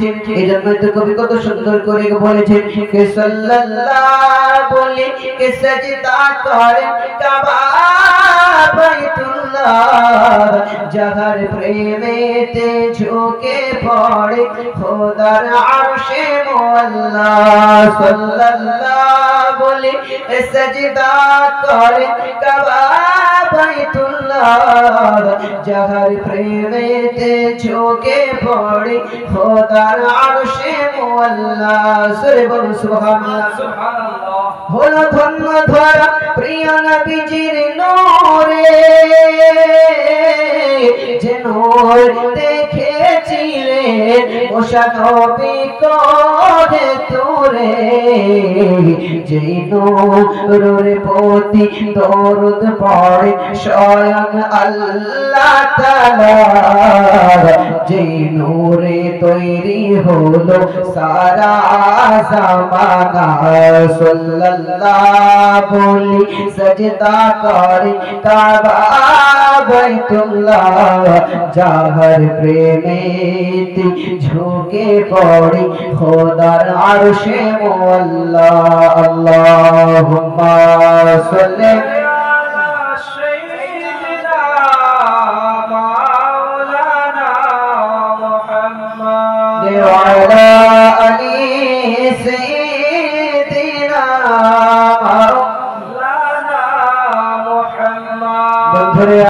করেছেন। এজন্যই তো কবি কত সুন্দর করে বলেছেন কে সাল্লাল্লাহু বলে কে সাজদা করেন কাবা বাইতুল্লাহ, যাহার প্রেমেতে ঝুঁকে পড়ে খোদার আরশে মোয়াল্লা। সাল্লাল্লাহু বলে সাজদা করেন কাবা বাইতুল্লাহ, যাহার প্রেমেতে ঝুঁকে পড়ে খোদার আরশে মোয়াল্লা। সূরা বলুন সুবহানাল্লাহ। সুবহানাল্লাহ। হলো ধন্য ধরা প্রিয় নবীজির নূরে, যে নূর দেখেছিলেন মুসা নবী কোহে তুরে, যে নূরের প্রতি দরুদ পড়ে স্বয়ং আল্লাহ তাআলা, যে নূরে তৈরি হলো সারা জামানা। সাল্লাল্লাহু বলি সাজদা করে কাবা বাইতুল্লাহ, যাহার প্রেমেতে ঝুঁকে পড়ে খোদার আরশে মোয়াল্লা। আল্লাহুম্মা সাল্লি আলা সাইয়্যিদিনা মাওলানা মুহাম্মদ ওয়া আলা আলি সাইয়্যিদিনা মাওলানা মুহাম্মদ।